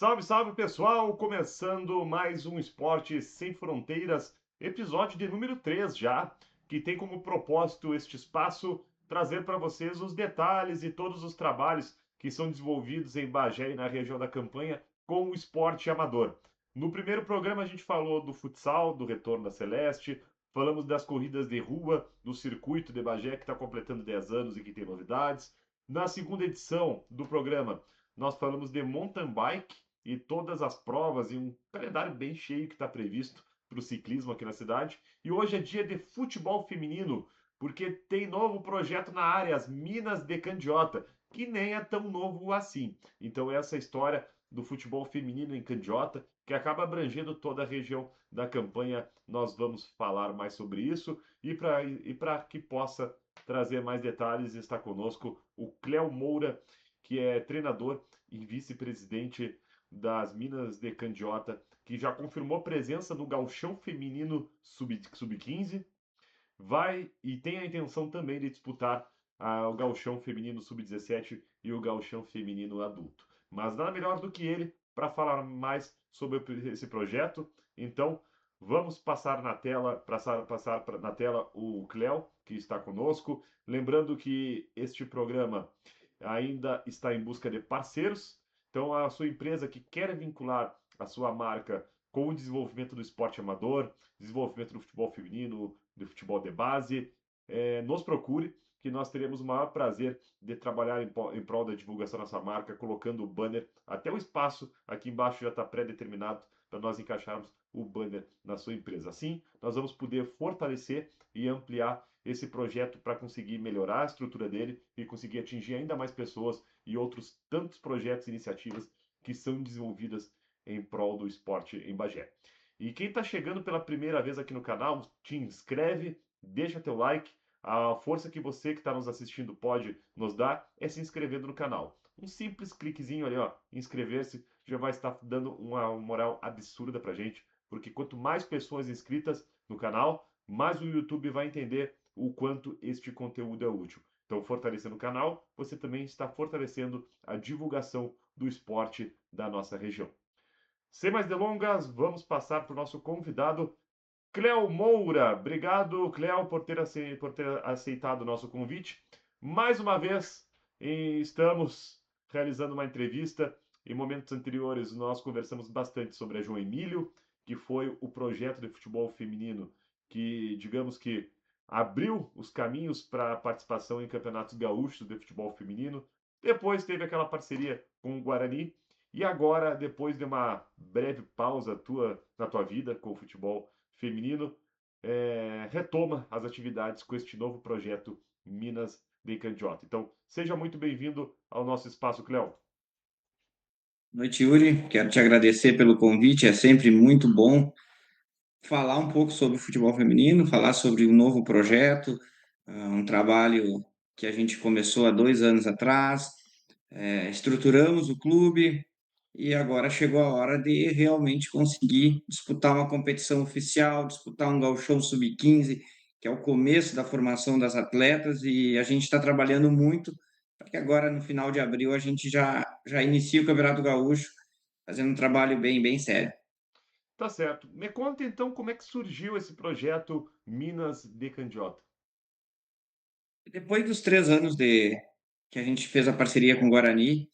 Salve, salve pessoal! Começando mais um Esporte Sem Fronteiras, episódio de número 3 já, que tem como propósito este espaço trazer para vocês os detalhes e todos os trabalhos que são desenvolvidos em Bagé e na região da Campanha com o esporte amador. No primeiro programa a gente falou do futsal, do retorno da Celeste, falamos das corridas de rua, do circuito de Bagé que está completando 10 anos e que tem novidades. Na segunda edição do programa nós falamos de mountain bike e todas as provas e um calendário bem cheio que está previsto para o ciclismo aqui na cidade. E hoje é dia de futebol feminino, porque tem novo projeto na área, as Minas de Candiota, que nem é tão novo assim. Então essa história do futebol feminino em Candiota, que acaba abrangendo toda a região da Campanha, nós vamos falar mais sobre isso. E para que possa trazer mais detalhes, está conosco o Cléo Moura, que é treinador e vice-presidente das Minas de Candiota, que já confirmou presença no Gauchão Feminino Sub-15, vai e tem a intenção também de disputar o Gauchão Feminino Sub-17 e o Gauchão Feminino Adulto. Mas nada melhor do que ele para falar mais sobre esse projeto. Então, vamos passar na tela, passar na tela o Cléo, que está conosco. Lembrando que este programa ainda está em busca de parceiros. Então, a sua empresa que quer vincular a sua marca com o desenvolvimento do esporte amador, desenvolvimento do futebol feminino, do futebol de base, nos procure, que nós teremos o maior prazer de trabalhar em prol da divulgação da nossa marca, colocando o banner, até o espaço aqui embaixo já está pré-determinado para nós encaixarmos o banner na sua empresa. Assim, nós vamos poder fortalecer e ampliar esse projeto para conseguir melhorar a estrutura dele e conseguir atingir ainda mais pessoas e outros tantos projetos e iniciativas que são desenvolvidas em prol do esporte em Bagé. E quem está chegando pela primeira vez aqui no canal, te inscreve, deixa teu like. A força que você que está nos assistindo pode nos dar é se inscrevendo no canal. Um simples cliquezinho ali, ó, inscrever-se, já vai estar dando uma moral absurda pra gente, porque quanto mais pessoas inscritas no canal, mais o YouTube vai entender o quanto este conteúdo é útil. Então, fortalecendo o canal, você também está fortalecendo a divulgação do esporte da nossa região. Sem mais delongas, vamos passar para o nosso convidado, Cléo Moura. Obrigado, Cléo, por ter aceitado o nosso convite. Mais uma vez, estamos realizando uma entrevista. Em momentos anteriores, nós conversamos bastante sobre a João Emílio, que foi o projeto de futebol feminino que, digamos que, abriu os caminhos para a participação em campeonatos gaúchos de futebol feminino. Depois teve aquela parceria com o Guarani. E agora, depois de uma breve pausa na tua vida com o futebol feminino, retoma as atividades com este novo projeto Minas de Candiota. Então, seja muito bem-vindo ao nosso espaço, Cléo. Boa noite, Yuri. Quero te agradecer pelo convite. É sempre muito bom falar um pouco sobre o futebol feminino, falar sobre um novo projeto, um trabalho que a gente começou há 2 anos atrás. Estruturamos o clube e agora chegou a hora de realmente conseguir disputar uma competição oficial, disputar um gauchão sub-15, que é o começo da formação das atletas, e a gente está trabalhando muito para que agora, no final de abril, a gente já inicie o Campeonato Gaúcho, fazendo um trabalho bem, bem sério. Tá certo. Me conta então como é que surgiu esse projeto Minas de Candiota. Depois dos 3 anos que a gente fez a parceria com o Guarani,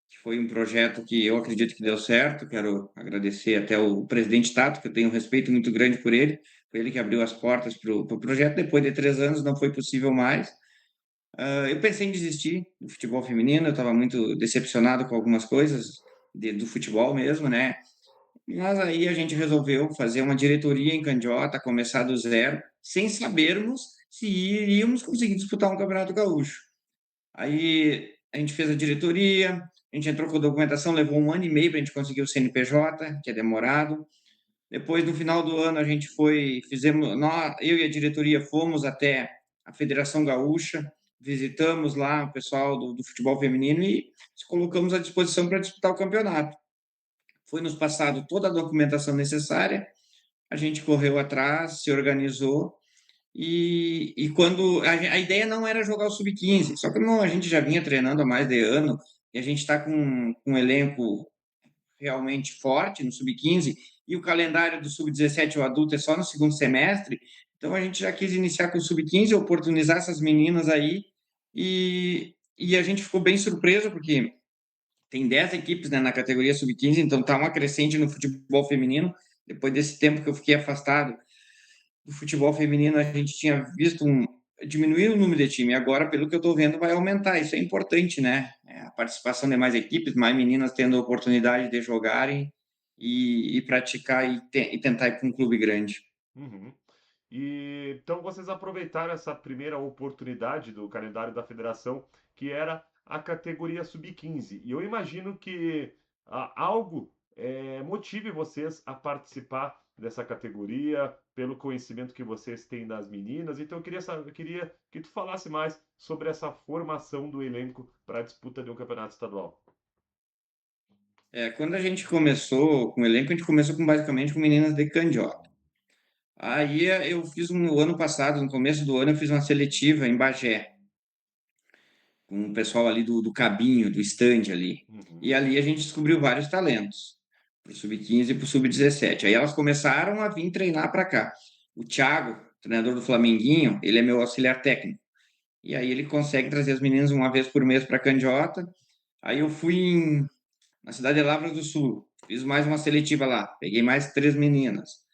que foi um projeto que eu acredito que deu certo. Quero agradecer até o presidente Tato, que eu tenho um respeito muito grande por ele. Foi ele que abriu as portas para o projeto. Depois de 3 anos, não foi possível mais. Eu pensei em desistir do futebol feminino, eu estava muito decepcionado com algumas coisas do futebol mesmo, né? Mas aí a gente resolveu fazer uma diretoria em Candiota, começar do zero, sem sabermos se iríamos conseguir disputar um Campeonato Gaúcho. Aí a gente fez a diretoria, a gente entrou com a documentação, levou 1 ano e meio para a gente conseguir o CNPJ, que é demorado. Depois, no final do ano, a gente eu e a diretoria fomos até a Federação Gaúcha, visitamos lá o pessoal do futebol feminino e nos colocamos à disposição para disputar o campeonato. Foi nos passado toda a documentação necessária, a gente correu atrás, se organizou e quando a ideia não era jogar o sub-15, só que não, a gente já vinha treinando há mais de ano e a gente está com um elenco realmente forte no sub-15 e o calendário do sub-17, o adulto, é só no segundo semestre. Então a gente já quis iniciar com o sub-15, oportunizar essas meninas aí e a gente ficou bem surpreso porque tem 10 equipes, né, na categoria sub-15, então tá uma crescente no futebol feminino. Depois desse tempo que eu fiquei afastado do futebol feminino, a gente tinha visto diminuir o número de time. Agora, pelo que eu estou vendo, vai aumentar. Isso é importante, né? A participação de mais equipes, mais meninas tendo a oportunidade de jogarem e praticar e tentar ir para um clube grande. Uhum. E então vocês aproveitaram essa primeira oportunidade do calendário da federação, que era a categoria sub-15. E eu imagino que algo motive vocês a participar dessa categoria, pelo conhecimento que vocês têm das meninas. Então eu queria que tu falasse mais sobre essa formação do elenco para a disputa de um campeonato estadual. Quando a gente começou com o elenco, a gente começou basicamente com meninas de Candiota. Aí eu fiz no ano passado, no começo do ano, eu fiz uma seletiva em Bagé, com o pessoal ali do cabinho, do stand ali. Uhum. E ali a gente descobriu vários talentos, para o sub-15 e para o sub-17. Aí elas começaram a vir treinar para cá. O Thiago, treinador do Flamenguinho, ele é meu auxiliar técnico. E aí ele consegue trazer as meninas uma vez por mês para Candiota. Aí eu fui na cidade de Lavras do Sul, fiz mais uma seletiva lá, peguei mais 3 meninas.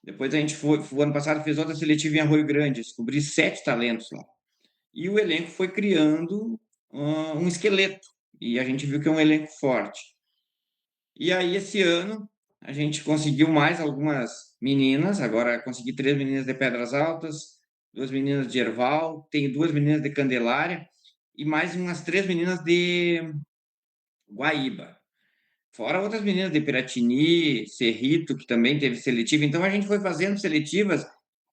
Depois a gente foi, o ano passado fez outra seletiva em Arroio Grande, descobri 7 talentos lá. E o elenco foi criando um esqueleto. E a gente viu que é um elenco forte. E aí, esse ano, a gente conseguiu mais algumas meninas. Agora, consegui 3 meninas de Pedras Altas, 2 meninas de Erval, tenho 2 meninas de Candelária e mais umas 3 meninas de Guaíba. Fora outras meninas de Piratini, Cerrito, que também teve seletiva. Então, a gente foi fazendo seletivas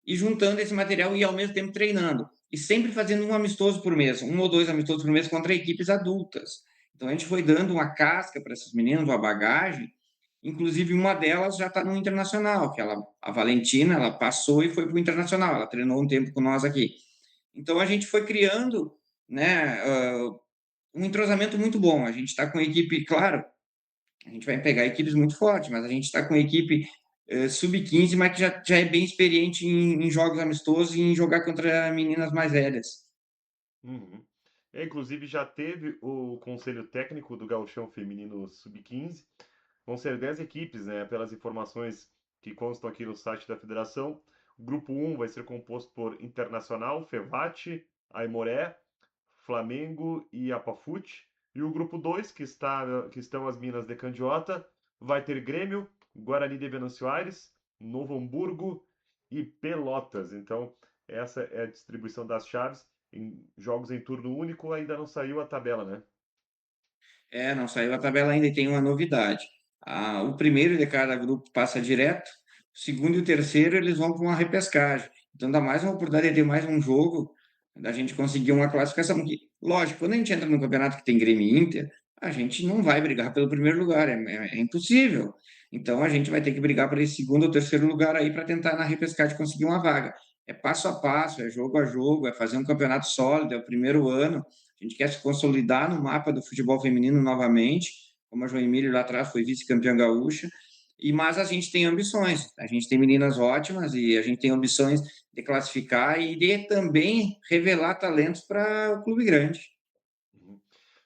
e juntando esse material e ao mesmo tempo treinando. E sempre fazendo um amistoso por mês, um ou dois amistosos por mês contra equipes adultas. Então a gente foi dando uma casca para essas meninas, uma bagagem. Inclusive uma delas já está no internacional, que a Valentina, ela passou e foi para o internacional. Ela treinou um tempo com nós aqui. Então a gente foi criando, né, um entrosamento muito bom. A gente está com a equipe, claro, a gente vai pegar equipes muito fortes, mas a gente está com a equipe sub-15, mas que já é bem experiente em jogos amistosos e em jogar contra meninas mais velhas. Uhum. Inclusive já teve o conselho técnico do Gauchão Feminino Sub-15. Vão ser 10 equipes, né? Pelas informações que constam aqui no site da federação. O grupo 1 vai ser composto por Internacional, Fevate, Aimoré, Flamengo e Apafute. E o grupo 2, que estão as Minas de Candiota, vai ter Grêmio, Guarani de Venâncio Aires, Novo Hamburgo e Pelotas. Então, essa é a distribuição das chaves. Em jogos em turno único, ainda não saiu a tabela, né? Não saiu a tabela ainda e tem uma novidade. O primeiro de cada grupo passa direto, o segundo e o terceiro eles vão para uma repescagem. Então dá mais uma oportunidade de ter mais um jogo, da gente conseguir uma classificação. Que, lógico, quando a gente entra no campeonato que tem Grêmio e Inter, a gente não vai brigar pelo primeiro lugar, é impossível. Então a gente vai ter que brigar por esse segundo ou terceiro lugar aí para tentar na repescagem conseguir uma vaga. É passo a passo, é jogo a jogo, é fazer um campeonato sólido, é o primeiro ano. A gente quer se consolidar no mapa do futebol feminino novamente, como a Joinmille lá atrás foi vice-campeã gaúcha, mas a gente tem ambições, a gente tem meninas ótimas e a gente tem ambições de classificar e de também revelar talentos para o clube grande. Uhum.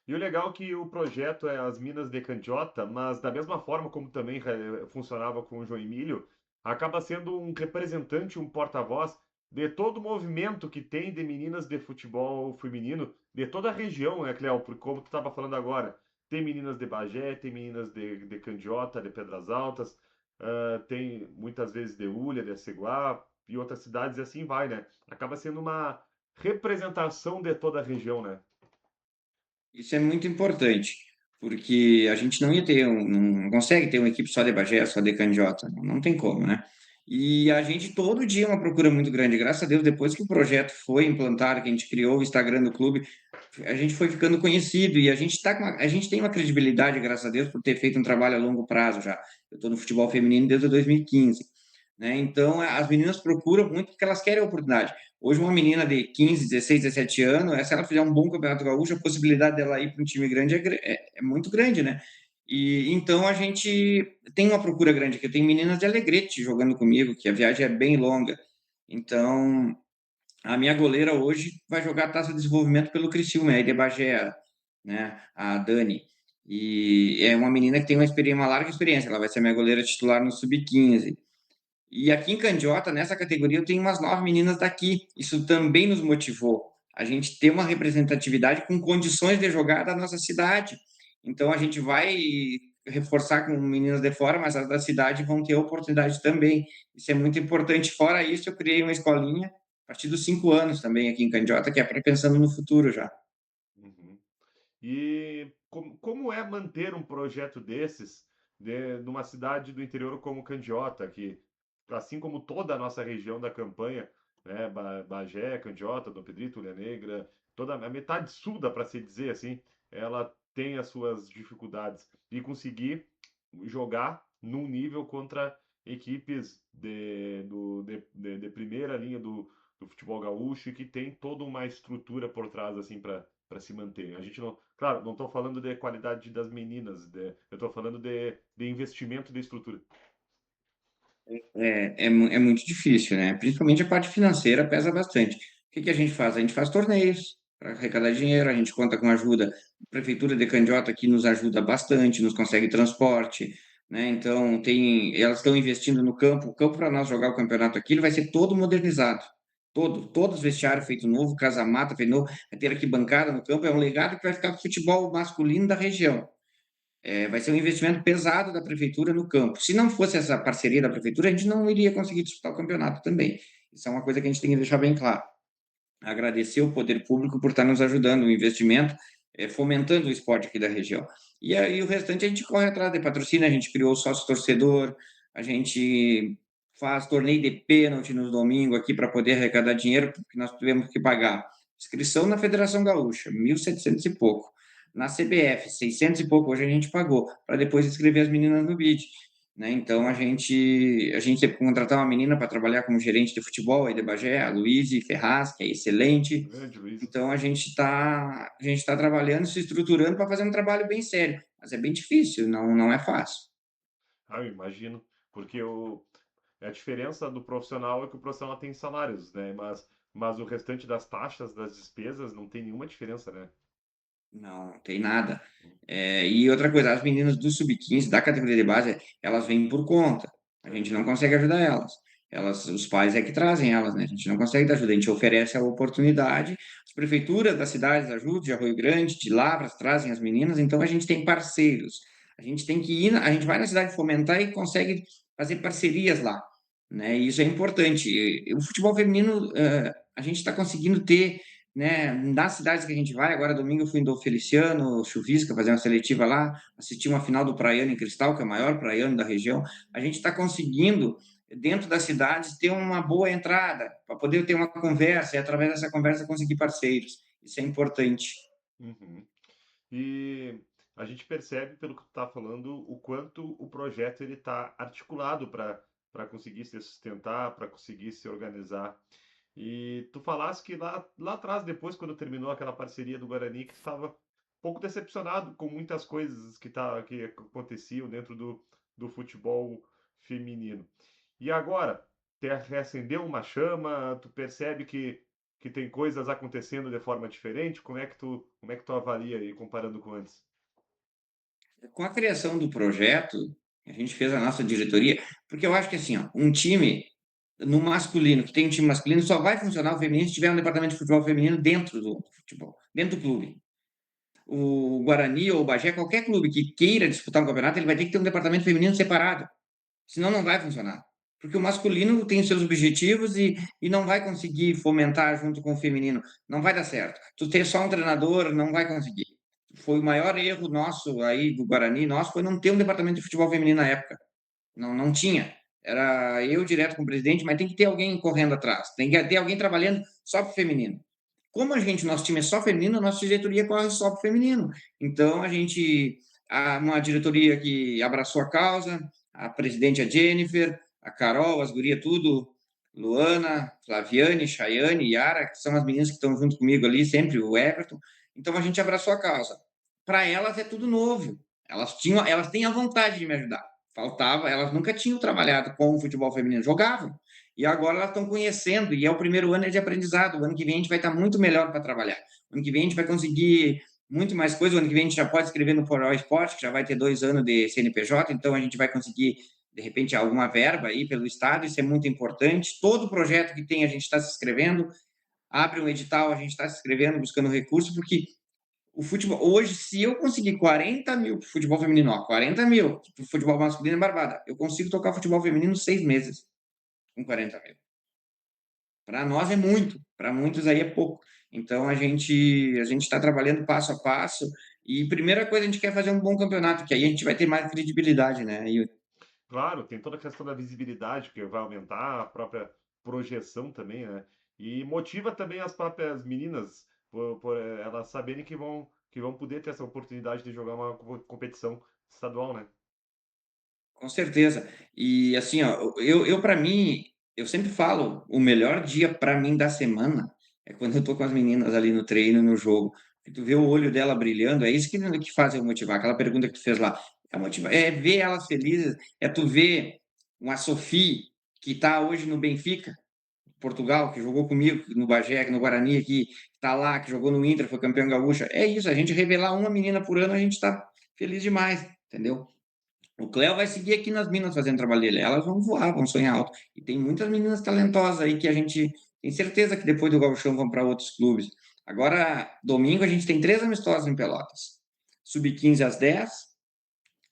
E o legal é que o projeto é as Minas de Candiota, mas da mesma forma como também funcionava com o Joinmilho, acaba sendo um representante, um porta-voz de todo o movimento que tem de meninas de futebol feminino, de toda a região, né, Cléo? Porque como tu estava falando agora, tem meninas de Bagé, tem meninas de Candiota, de Pedras Altas, tem muitas vezes de Ulha, de Aceguá e outras cidades e assim vai, né? Acaba sendo uma representação de toda a região, né? Isso é muito importante, porque a gente não ia ter, não consegue ter uma equipe só de Bagé, só de Candiota, não tem como, né? E a gente todo dia é uma procura muito grande. Graças a Deus, depois que o projeto foi implantado, que a gente criou o Instagram do clube, a gente foi ficando conhecido e a gente tem uma credibilidade, graças a Deus, por ter feito um trabalho a longo prazo já. Eu estou no futebol feminino desde 2015, né? Então, as meninas procuram muito porque elas querem a oportunidade. Hoje, uma menina de 15, 16, 17 anos, se ela fizer um bom campeonato gaúcho, a possibilidade dela ir para um time grande é muito grande, né? E então a gente tem uma procura grande aqui. Tem meninas de Alegrete jogando comigo, que a viagem é bem longa. Então, a minha goleira hoje vai jogar a Taça de Desenvolvimento pelo Criciúma, é de Bagé, né? A Dani. E é uma menina que tem uma larga experiência. Ela vai ser minha goleira titular no Sub-15. E aqui em Candiota, nessa categoria, eu tenho umas 9 meninas daqui. Isso também nos motivou. A gente ter uma representatividade com condições de jogar da nossa cidade. Então, a gente vai reforçar com meninas de fora, mas as da cidade vão ter oportunidade também. Isso é muito importante. Fora isso, eu criei uma escolinha a partir dos 5 anos também aqui em Candiota, que é para pensando no futuro já. Uhum. E como é manter um projeto desses numa cidade do interior como Candiota, que, assim como toda a nossa região da campanha, né, Bagé, Candiota, Dom Pedrito, Ilha Negra, toda a metade sul, dá para se dizer assim, ela tem as suas dificuldades. E conseguir jogar num nível contra equipes de primeira linha do futebol gaúcho e que tem toda uma estrutura por trás assim para se manter. A gente não, claro, não estou falando de qualidade das meninas, eu estou falando de investimento de estrutura. É muito difícil, né? Principalmente a parte financeira pesa bastante. O que que a gente faz? A gente faz torneios para arrecadar dinheiro, a gente conta com a ajuda. A Prefeitura de Candiota aqui nos ajuda bastante, nos consegue transporte, né? Então, elas estão investindo no campo. O campo para nós jogar o campeonato aqui, ele vai ser todo modernizado. Todos os vestiários feito novo, casa-mata feito novo, vai ter arquibancada no campo. É um legado que vai ficar para o futebol masculino da região. Vai ser um investimento pesado da prefeitura no campo. Se não fosse essa parceria da prefeitura, a gente não iria conseguir disputar o campeonato também. Isso é uma coisa que a gente tem que deixar bem claro. Agradecer o poder público por estar nos ajudando no investimento, fomentando o esporte aqui da região. E aí o restante a gente corre atrás de patrocínio, a gente criou o sócio torcedor, a gente faz torneio de pênalti nos domingos aqui para poder arrecadar dinheiro, porque nós tivemos que pagar inscrição na Federação Gaúcha, 1.700 e pouco. Na CBF, 600 e pouco, hoje a gente pagou, para depois inscrever as meninas no BID. Né? Então a gente teve que contratar uma menina para trabalhar como gerente de futebol aí de Bagé, a Luíse Ferraz, que é excelente. Grande, Luiz. Então a gente tá trabalhando, se estruturando para fazer um trabalho bem sério, mas é bem difícil, não é fácil. Ah, eu imagino, porque a diferença do profissional é que o profissional tem salários, né? Mas o restante das taxas, das despesas, não tem nenhuma diferença, né? Não tem nada. E outra coisa, as meninas do sub-15 da categoria de base, elas vêm por conta. A É. gente não consegue ajudar elas. Os pais é que trazem elas, né? A gente não consegue dar ajuda. A gente oferece a oportunidade. As prefeituras das cidades ajudam, de Arroio Grande, de Lavras, trazem as meninas. Então a gente tem parceiros. A gente tem que ir, a gente vai na cidade fomentar e consegue fazer parcerias lá, né? E isso é importante. O futebol feminino, a gente está conseguindo ter, né, nas cidades que a gente vai. Agora, domingo, eu fui em Dom Feliciano, Chuvisca, fazer uma seletiva lá, assisti uma final do Praiano em Cristal, que é o maior praiano da região. A gente está conseguindo, dentro das cidades, ter uma boa entrada, para poder ter uma conversa, e através dessa conversa conseguir parceiros. Isso é importante. Uhum. E a gente percebe, pelo que tu está falando, o quanto o projeto ele está articulado para conseguir se sustentar, para conseguir se organizar. E tu falaste que lá atrás, depois, quando terminou aquela parceria do Guarani, que tu estava um pouco decepcionado com muitas coisas que aconteciam dentro do futebol feminino. E agora, te reacendeu uma chama, tu percebe que tem coisas acontecendo de forma diferente? Como é que tu avalia aí, comparando com antes? Com a criação do projeto, a gente fez a nossa diretoria, porque eu acho que assim, ó, um time no masculino, que tem um time masculino, só vai funcionar o feminino se tiver um departamento de futebol feminino dentro do futebol, dentro do clube. O Guarani ou o Bagé, qualquer clube que queira disputar um campeonato, ele vai ter que ter um departamento feminino separado, senão não vai funcionar. Porque o masculino tem seus objetivos e não vai conseguir fomentar junto com o feminino. Não vai dar certo. Tu ter só um treinador, não vai conseguir. Foi o maior erro nosso aí do Guarani, nosso, foi não ter um departamento de futebol feminino na época. Não tinha. Era eu direto com o presidente, mas tem que ter alguém correndo atrás. Tem que ter alguém trabalhando só para o feminino. Como nosso time é só feminino, a nossa diretoria corre só para o feminino. Então, uma diretoria que abraçou a causa, a presidente, a Jennifer, a Carol, as gurias, tudo, Luana, Flaviane, Chayane, Yara, que são as meninas que estão junto comigo ali, sempre o Everton. Então, a gente abraçou a causa. Para elas é tudo novo. Elas têm a vontade de me ajudar. Faltava, elas nunca tinham trabalhado com o futebol feminino, jogavam. E agora elas estão conhecendo, e é o primeiro ano de aprendizado. O ano que vem a gente vai estar muito melhor para trabalhar. O ano que vem a gente vai conseguir muito mais coisas. O ano que vem a gente já pode escrever no Portal Esporte, que já vai ter 2 anos de CNPJ, então a gente vai conseguir, de repente, alguma verba aí pelo Estado, isso é muito importante. Todo projeto que tem, a gente está se inscrevendo, abre um edital, a gente está se inscrevendo, buscando recursos, porque o futebol, hoje, se eu conseguir 40 mil para futebol feminino, ó, 40 mil para futebol masculino é barbada, eu consigo tocar futebol feminino 6 meses com 40 mil. Para nós é muito, para muitos aí é pouco. Então a gente está trabalhando passo a passo e primeira coisa a gente quer fazer um bom campeonato, que aí a gente vai ter mais credibilidade, né? E Claro, tem toda a questão da visibilidade que vai aumentar, a própria projeção também, né? E motiva também as próprias meninas por elas saberem que vão poder ter essa oportunidade de jogar uma competição estadual, né? com certeza. E assim, ó, eu para mim, eu sempre falo, o melhor dia para mim da semana é quando eu tô com as meninas ali no treino, no jogo. Que tu vê o olho dela brilhando, é isso que faz eu motivar. Aquela pergunta que tu fez lá, é ver elas felizes, é tu ver uma Sofia que tá hoje no Benfica, Portugal, que jogou comigo no Bagé, no Guarani aqui, tá lá, que jogou no Inter, foi campeão gaúcha. É isso, a gente revelar uma menina por ano, a gente tá feliz demais, entendeu? O Cléo vai seguir aqui nas Minas fazendo o trabalho dele. Elas vão voar, vão sonhar alto. E tem muitas meninas talentosas aí que a gente tem certeza que depois do Gauchão vão para outros clubes. Agora, domingo, a gente tem 3 amistosos em Pelotas. Sub-15 às 10,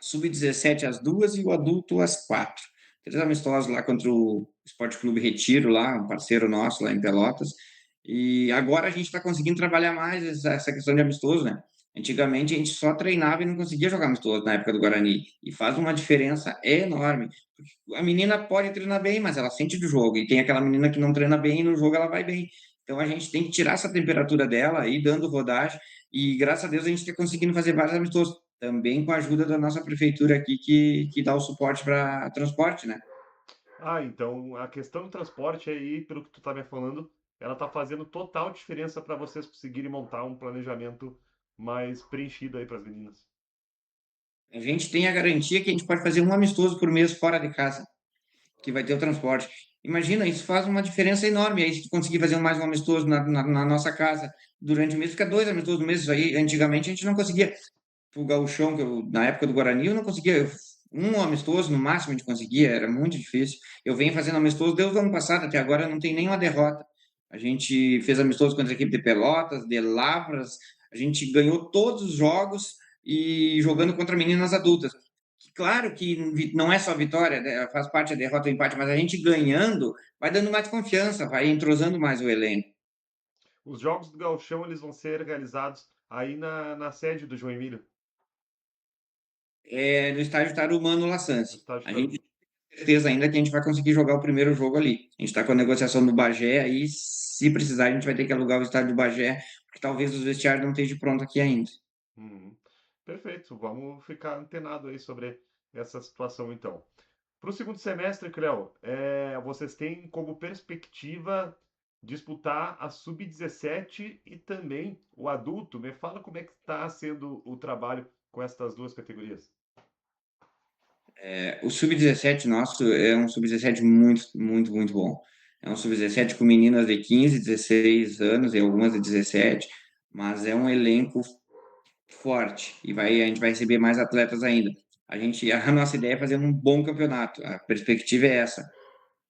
sub-17 às 2 e o adulto às 4. 3 amistosos lá contra o Esporte Clube Retiro, lá, um parceiro nosso lá em Pelotas. E agora a gente está conseguindo trabalhar mais essa questão de amistoso, né? Antigamente a gente só treinava e não conseguia jogar amistoso na época do Guarani. E faz uma diferença enorme. A menina pode treinar bem, mas ela sente do jogo. E tem aquela menina que não treina bem e no jogo ela vai bem. Então a gente tem que tirar essa temperatura dela e dando rodagem. E graças a Deus a gente está conseguindo fazer vários amistosos. Também com a ajuda da nossa prefeitura aqui, que dá o suporte para transporte, né? Ah, então a questão do transporte aí, pelo que tu tá me falando, ela tá fazendo total diferença para vocês conseguirem montar um planejamento mais preenchido aí para as meninas. A gente tem a garantia que a gente pode fazer um amistoso por mês fora de casa, que vai ter o transporte. Imagina, isso faz uma diferença enorme. Aí, se tu conseguir fazer mais um amistoso na nossa casa durante o mês, fica 2 amistosos no mês. Isso aí, antigamente, a gente não conseguia. O gauchão, na época do Guarani, eu não conseguia. Um amistoso, no máximo, a gente conseguia, era muito difícil. Eu venho fazendo amistoso desde o ano passado, até agora não tem nenhuma derrota. A gente fez amistoso contra a equipe de Pelotas, de Lavras, a gente ganhou todos os jogos e jogando contra meninas adultas. Claro que não é só vitória, né, faz parte a derrota ou empate, mas a gente ganhando vai dando mais confiança, vai entrosando mais o elenco. Os jogos do Gauchão, eles vão ser realizados aí na sede do João Emílio, É no estádio Tarumã, no Lassance. estádio A gente Tarumã. tem certeza ainda que a gente vai conseguir jogar o primeiro jogo ali. A gente está com a negociação do Bagé, aí se precisar a gente vai ter que alugar o estádio do Bagé, porque talvez os vestiários não estejam prontos aqui ainda. Uhum. Perfeito, vamos ficar antenado aí sobre essa situação então. Para o segundo semestre, Cleo, vocês têm como perspectiva disputar a sub-17 e também o adulto. Me fala como é que está sendo o trabalho com estas duas categorias. O sub-17 nosso é um sub-17 muito, muito, muito bom. É um sub-17 com meninas de 15, 16 anos e algumas de 17, mas é um elenco forte e a gente vai receber mais atletas ainda. A nossa ideia é fazer um bom campeonato. A perspectiva é essa,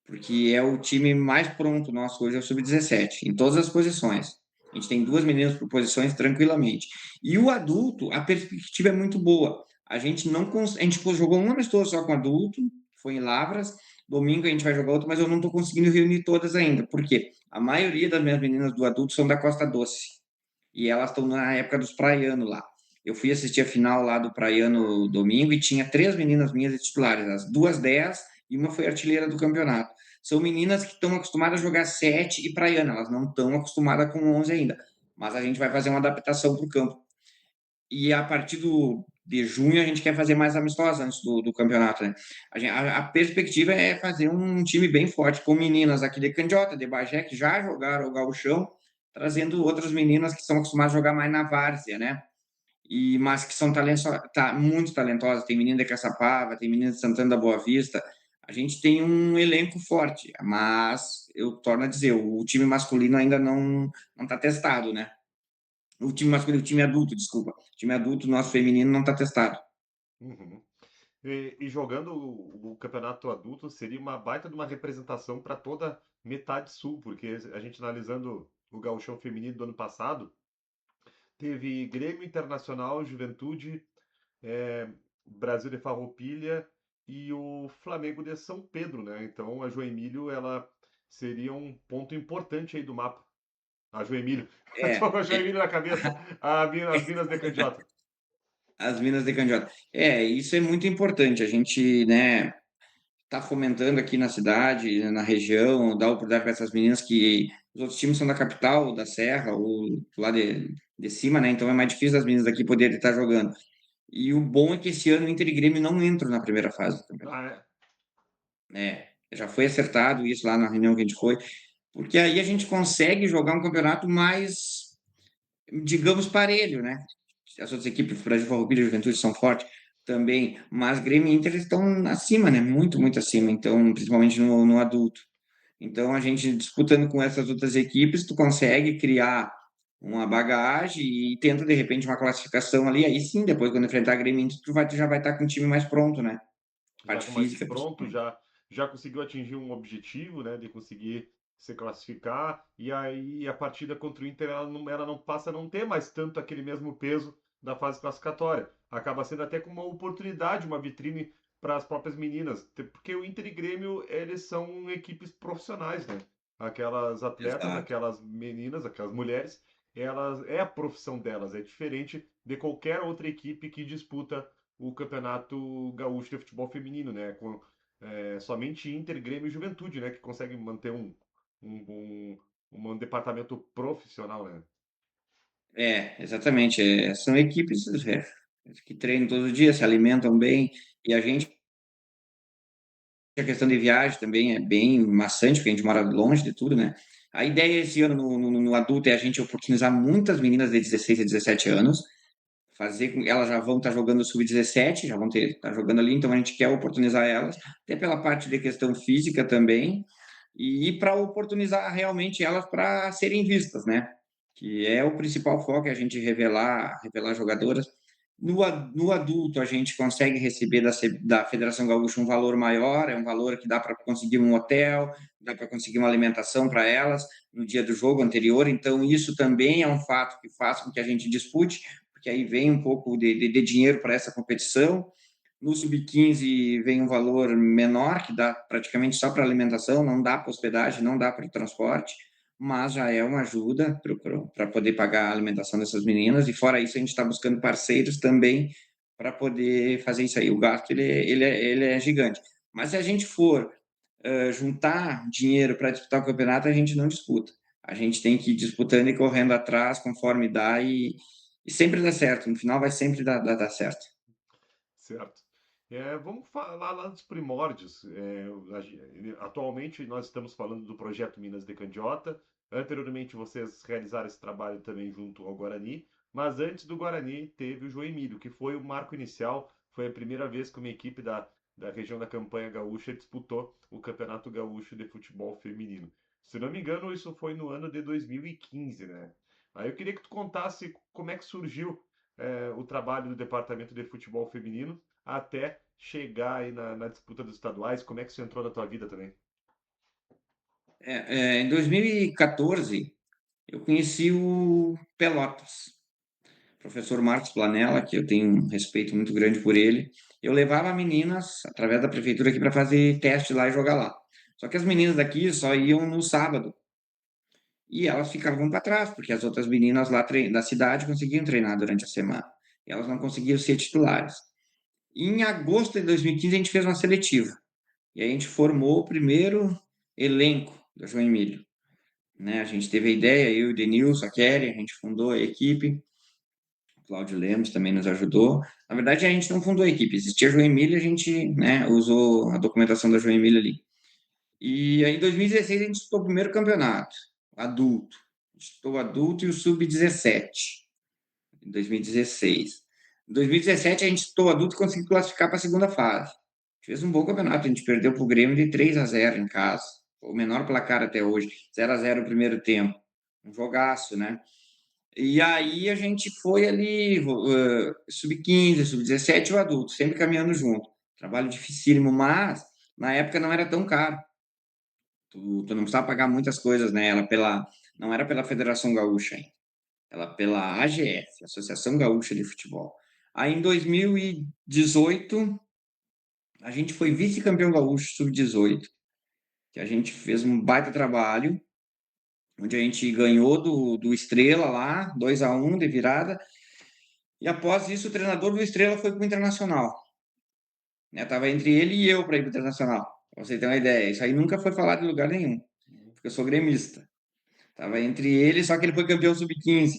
porque é o time mais pronto nosso hoje é o sub-17, em todas as posições. A gente tem 2 meninas por posições tranquilamente. E o adulto, a perspectiva é muito boa. A gente jogou um amistoso só com adulto, foi em Lavras. Domingo a gente vai jogar outro, mas eu não estou conseguindo reunir todas ainda. Por quê? A maioria das minhas meninas do adulto são da Costa Doce e elas estão na época dos praianos lá. Eu fui assistir a final lá do praiano domingo e tinha 3 meninas minhas de titulares, as duas 10 e uma foi artilheira do campeonato. São meninas que estão acostumadas a jogar 7 e praiana, elas não estão acostumadas com 11 ainda, mas a gente vai fazer uma adaptação para o campo. E a partir de junho a gente quer fazer mais amistosa antes do campeonato, né? A perspectiva é fazer um time bem forte, com meninas aqui de Candiota, de Bagé, que já jogaram o gauchão, trazendo outras meninas que estão acostumadas a jogar mais na várzea, né? mas que são muito talentosas. Tem menina de Caçapava, tem menina de Santana da Boa Vista. A gente tem um elenco forte, mas eu torno a dizer, o time masculino ainda não está testado, né? O time masculino, o time adulto, desculpa. O time adulto, nosso feminino, não está testado. Uhum. E jogando o campeonato adulto seria uma baita de uma representação para toda metade sul, porque a gente analisando o gauchão feminino do ano passado, teve Grêmio Internacional, Juventude, é, Brasil de Farroupilha e o Flamengo de São Pedro, né? Então a Joemílio ela seria um ponto importante aí do mapa. A Joemílio. Tô É, com a Joemílio na cabeça. As Minas de Candiota. as Minas de Candiota. Isso é muito importante. A gente, né, tá fomentando aqui na cidade, na região, dar oportunidade para essas meninas que os outros times são da capital, da Serra, ou lá de cima, né? Então é mais difícil as meninas daqui poderem estar jogando. E o bom é que esse ano o Inter e Grêmio não entram na primeira fase do campeonato. Ah, é. Já foi acertado isso lá na reunião que a gente foi, porque aí a gente consegue jogar um campeonato mais, digamos, parelho, né? As outras equipes, Brasil, Farroupilha e Juventude são fortes também, mas Grêmio e Inter estão acima, né? Muito, muito acima, então, principalmente no adulto. Então, a gente disputando com essas outras equipes, tu consegue criar uma bagagem e tenta, de repente, uma classificação ali. Aí sim, depois, quando enfrentar Grêmio e Inter, tu já vai estar com o time mais pronto, né? Já Parte com mais física, pronto, principalmente. já conseguiu atingir um objetivo, né, de conseguir se classificar, e aí a partida contra o Inter ela não passa a não ter mais tanto aquele mesmo peso da fase classificatória. Acaba sendo até como uma oportunidade, uma vitrine para as próprias meninas, porque o Inter e Grêmio, eles são equipes profissionais, né? Aquelas atletas, Exato. aquelas meninas, aquelas mulheres, elas é a profissão delas, é diferente de qualquer outra equipe que disputa o Campeonato Gaúcho de Futebol Feminino, né? Com somente Inter, Grêmio e Juventude, né? Que conseguem manter um, um departamento profissional, né? Exatamente. São equipes que treinam todos os dias, se alimentam bem, e a questão de viagem também é bem maçante, porque a gente mora longe de tudo, né? A ideia esse ano no adulto é a gente oportunizar muitas meninas de 16 a 17 anos, elas já vão estar jogando sub-17, já vão estar jogando ali, então a gente quer oportunizar elas, até pela parte de questão física também, e para oportunizar realmente elas para serem vistas, né? Que é o principal foco, é a gente revelar jogadoras. No adulto, a gente consegue receber da Federação Gaúcha um valor maior, é um valor que dá para conseguir um hotel, dá para conseguir uma alimentação para elas no dia do jogo anterior, então isso também é um fato que faz com que a gente dispute, porque aí vem um pouco de dinheiro para essa competição. No sub-15 vem um valor menor, que dá praticamente só para alimentação, não dá para hospedagem, não dá para transporte, mas já é uma ajuda para poder pagar a alimentação dessas meninas. E fora isso, a gente está buscando parceiros também para poder fazer isso aí. O gasto ele é gigante. Mas se a gente for juntar dinheiro para disputar o campeonato, a gente não disputa. A gente tem que ir disputando e correndo atrás conforme dá e sempre dá certo. No final vai sempre dar certo. Certo. Vamos falar lá dos primórdios. Atualmente nós estamos falando do projeto Minas de Candiota. Anteriormente vocês realizaram esse trabalho também junto ao Guarani, mas antes do Guarani teve o Joinmílio, que foi o marco inicial. Foi a primeira vez que uma equipe da região da Campanha Gaúcha disputou o Campeonato Gaúcho de Futebol Feminino. Se não me engano, isso foi no ano de 2015, né? Aí eu queria que tu contasse como é que surgiu o trabalho do departamento de futebol feminino até chegar aí na disputa dos estaduais. Como é que isso entrou na tua vida também? Em 2014, eu conheci o Pelotas, professor Marcos Planella, que eu tenho um respeito muito grande por ele. Eu levava meninas, através da prefeitura aqui, para fazer teste lá e jogar lá. Só que as meninas daqui só iam no sábado. E elas ficavam para trás, porque as outras meninas lá da cidade conseguiam treinar durante a semana. E elas não conseguiam ser titulares. E em agosto de 2015, a gente fez uma seletiva. E a gente formou o primeiro elenco da Joinmílio, né? A gente teve a ideia, eu e o Denilson, a Kelly, a gente fundou a equipe, o Cláudio Lemos também nos ajudou. Na verdade, a gente não fundou a equipe, existia a Joinmílio, a gente, né, usou a documentação da Joinmílio ali. E aí, em 2016, a gente disputou o primeiro campeonato, adulto. A gente disputou o adulto e o sub-17. em 2016. Em 2017, a gente estou adulto e conseguiu classificar para a segunda fase. Fez um bom campeonato, a gente perdeu para o Grêmio de 3-0 em casa. Foi o menor placar até hoje, 0-0 o primeiro tempo. Um jogaço, né? E aí a gente foi ali, sub-15, sub-17 e o adulto, sempre caminhando junto. Trabalho dificílimo, mas na época não era tão caro. Tu não precisava pagar muitas coisas, né? Não era pela Federação Gaúcha ainda, ela pela AGF, Associação Gaúcha de Futebol. Aí em 2018, a gente foi vice-campeão gaúcho sub-18, que a gente fez um baita trabalho, onde a gente ganhou do Estrela lá, 2-1 de virada. E após isso, o treinador do Estrela foi para o Internacional. Né? Tava entre ele e eu para ir para o Internacional. Pra você ter uma ideia. Isso aí nunca foi falado em lugar nenhum, porque eu sou gremista. Tava entre ele, só que ele foi campeão sub-15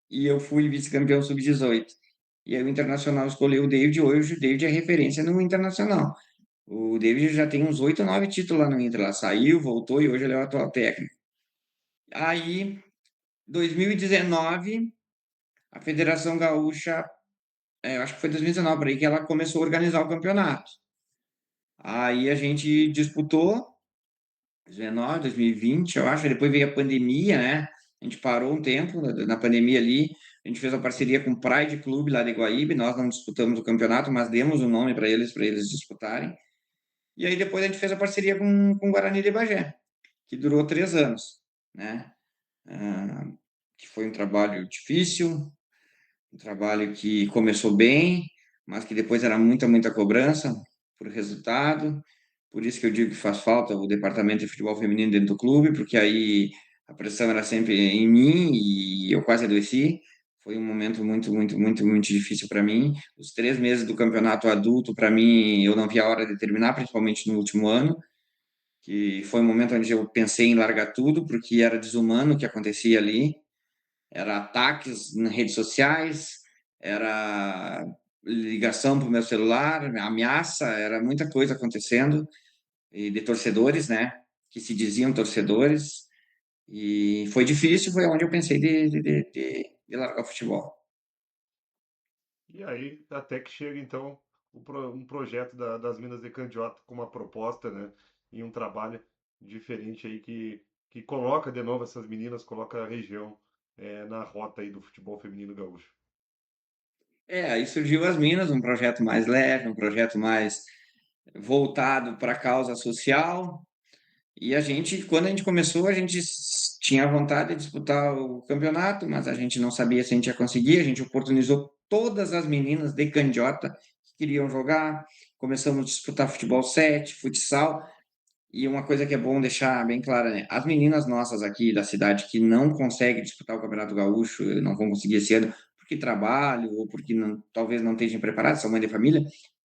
e eu fui vice-campeão sub-18. E aí o Internacional escolheu o David. Hoje o David é referência no Internacional. O David já tem uns 8 ou 9 títulos lá no Inter. Lá saiu, voltou e hoje ele é o atual técnico. Aí, 2019, a Federação Gaúcha, eu acho que foi 2019 por aí que ela começou a organizar o campeonato. Aí a gente disputou 2019, 2020, eu acho, depois veio a pandemia, né? A gente parou um tempo na pandemia ali, a gente fez uma parceria com o Pride Clube lá de Guaíbe, nós não disputamos o campeonato, mas demos o nome para eles disputarem. E aí depois a gente fez a parceria com o Guarani de Bagé, que durou 3 anos, né? Ah, que foi um trabalho difícil, um trabalho que começou bem, mas que depois era muita cobrança por resultado. Por isso que eu digo que faz falta o departamento de futebol feminino dentro do clube, porque aí a pressão era sempre em mim e eu quase adoeci. Foi um momento muito difícil para mim. Os 3 meses do campeonato adulto, para mim, eu não vi a hora de terminar, principalmente no último ano, que foi um momento onde eu pensei em largar tudo, porque era desumano o que acontecia ali. Era ataques nas redes sociais, era ligação para o meu celular, ameaça, era muita coisa acontecendo, e de torcedores, né, que se diziam torcedores, e foi difícil, foi onde eu pensei de largar o futebol. E aí, até que chega então um projeto das Minas de Candiota com uma proposta, né? E um trabalho diferente aí que coloca de novo essas meninas, coloca a região na rota aí do futebol feminino gaúcho. Aí surgiu as Minas, um projeto mais leve, um projeto mais voltado para a causa social. E a gente, quando a gente começou, a gente tinha vontade de disputar o campeonato, mas a gente não sabia se a gente ia conseguir. A gente oportunizou todas as meninas de Candiota que queriam jogar. Começamos a disputar futebol 7, futsal. E uma coisa que é bom deixar bem clara, né? As meninas nossas aqui da cidade que não conseguem disputar o Campeonato Gaúcho, não vão conseguir esse ano porque trabalho ou porque talvez não estejam preparadas, são mãe de família,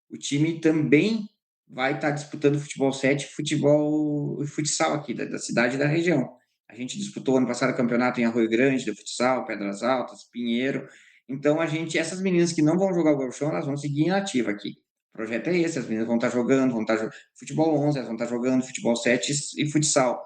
o time também vai estar disputando futebol 7, futebol futsal aqui da cidade e da região. A gente disputou ano passado o campeonato em Arroio Grande de futsal, Pedras Altas, Pinheiro. Então essas meninas que não vão jogar o gauchão, elas vão seguir inativa aqui. O projeto é esse, as meninas vão estar jogando, futebol 11, elas vão estar jogando futebol 7 e futsal.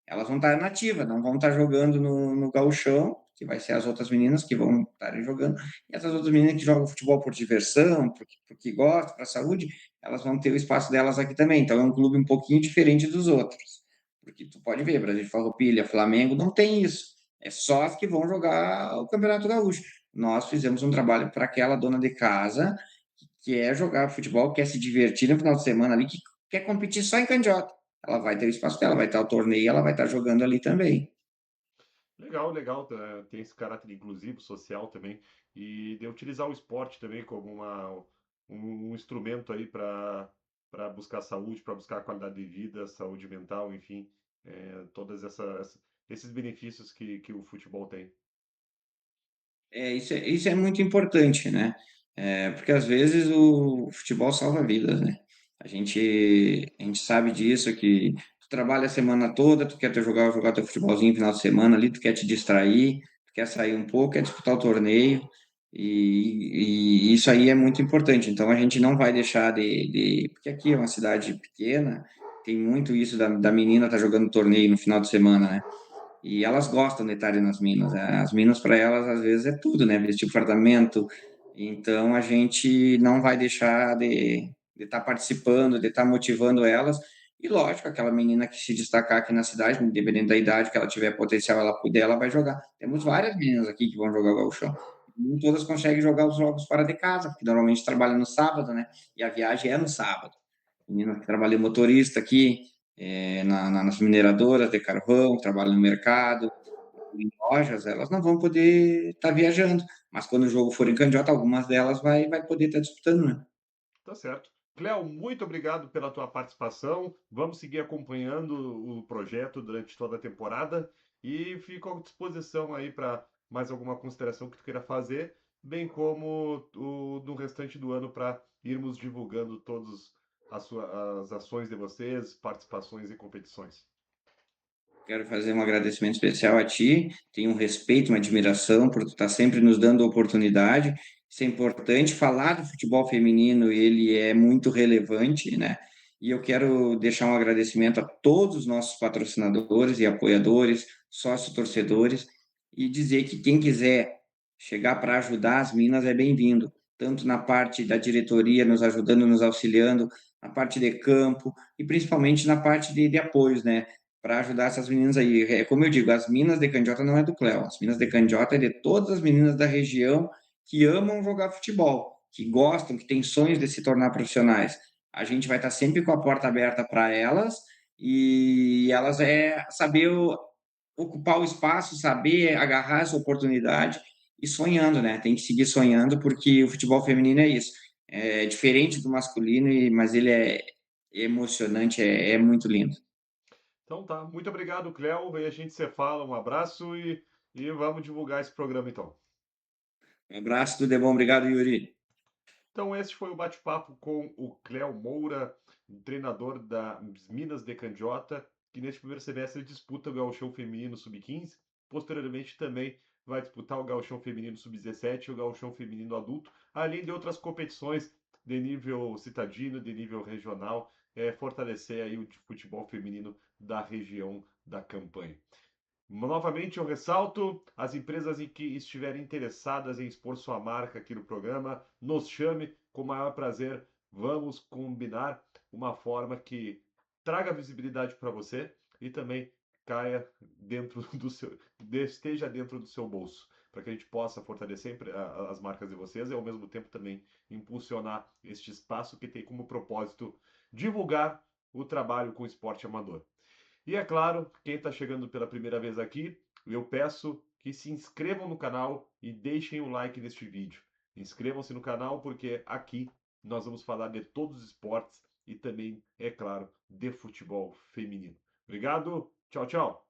Elas vão estar nativas, não vão estar jogando no gauchão, que vai ser as outras meninas que vão estarem jogando, e essas outras meninas que jogam futebol por diversão, porque gostam, para a saúde, elas vão ter o espaço delas aqui também. Então é um clube um pouquinho diferente dos outros. Porque tu pode ver, Brasil de Farroupilha, Flamengo, não tem isso. É só as que vão jogar o Campeonato Gaúcho. Nós fizemos um trabalho para aquela dona de casa que é jogar futebol, quer se divertir no final de semana ali, que quer competir só em candiota. Ela vai ter o espaço dela, vai ter o torneio, ela vai estar jogando ali também. Legal, legal. Tem esse caráter inclusivo, social também. E de utilizar o esporte também como um instrumento aí para buscar saúde, para buscar qualidade de vida, saúde mental, enfim, todas esses benefícios que o futebol tem. Isso é muito importante, né? Porque às vezes o futebol salva vidas, né? A gente sabe disso, que tu trabalha a semana toda, tu quer jogar teu futebolzinho no final de semana ali, tu quer te distrair, tu quer sair um pouco, quer disputar o torneio, e isso aí é muito importante. Então a gente não vai deixar porque aqui é uma cidade pequena, tem muito isso da menina estar jogando torneio no final de semana, né? e elas gostam de estarem nas minas. As minas para elas às vezes é tudo, né? Vestir apartamento. Então a gente não vai deixar de estar participando, de estar motivando elas. E lógico, aquela menina que se destacar aqui na cidade, independente da idade que ela tiver potencial, ela puder, ela vai jogar. Temos várias meninas aqui que vão jogar o gauchão. Nem todas conseguem jogar os jogos fora de casa, porque normalmente trabalham no sábado, né? E a viagem é no sábado. Menina que trabalha motorista aqui, nas mineradoras de carvão, trabalha no mercado, em lojas, elas não vão poder estar viajando. Mas quando o jogo for em Candiota, algumas delas vai poder estar disputando, né? Tá certo. Cléo, muito obrigado pela tua participação. Vamos seguir acompanhando o projeto durante toda a temporada e fico à disposição aí para mais alguma consideração que tu queira fazer, bem como no restante do ano para irmos divulgando todas as ações de vocês, participações e competições. Quero fazer um agradecimento especial a ti. Tenho um respeito, uma admiração por tu estar sempre nos dando oportunidade. Isso é importante. Falar do futebol feminino, ele é muito relevante, né? E eu quero deixar um agradecimento a todos os nossos patrocinadores e apoiadores, sócios torcedores, e dizer que quem quiser chegar para ajudar as Minas é bem-vindo, tanto na parte da diretoria, nos ajudando, nos auxiliando, na parte de campo e principalmente na parte de apoios, né? Para ajudar essas meninas aí. É, como eu digo, as Minas de Candiota não é do Cléo, as Minas de Candiota é de todas as meninas da região que amam jogar futebol, que gostam, que têm sonhos de se tornar profissionais. A gente vai estar sempre com a porta aberta para elas e elas saber ocupar o espaço, saber agarrar essa oportunidade e sonhando, né? Tem que seguir sonhando porque o futebol feminino é isso. É diferente do masculino, mas ele é emocionante, é muito lindo. Então tá, muito obrigado, Cléo. E a gente se fala, um abraço e vamos divulgar esse programa então. Um abraço, tudo de bom. Obrigado, Yuri. Então, esse foi o bate-papo com o Cléo Moura, treinador das Minas de Candiota, que neste primeiro semestre disputa o Gauchão Feminino Sub-15. Posteriormente, também vai disputar o Gauchão Feminino Sub-17 e o Gauchão Feminino Adulto, além de outras competições de nível citadino, de nível regional, fortalecer aí o futebol feminino da região da campanha. Novamente, eu ressalto: as empresas em que estiverem interessadas em expor sua marca aqui no programa, nos chame com o maior prazer. Vamos combinar uma forma que traga visibilidade para você e também caia dentro do seu, esteja dentro do seu bolso, para que a gente possa fortalecer as marcas de vocês e ao mesmo tempo também impulsionar este espaço que tem como propósito divulgar o trabalho com o esporte amador. E é claro, quem está chegando pela primeira vez aqui, eu peço que se inscrevam no canal e deixem o like neste vídeo. Inscrevam-se no canal porque aqui nós vamos falar de todos os esportes e também, é claro, de futebol feminino. Obrigado, tchau, tchau.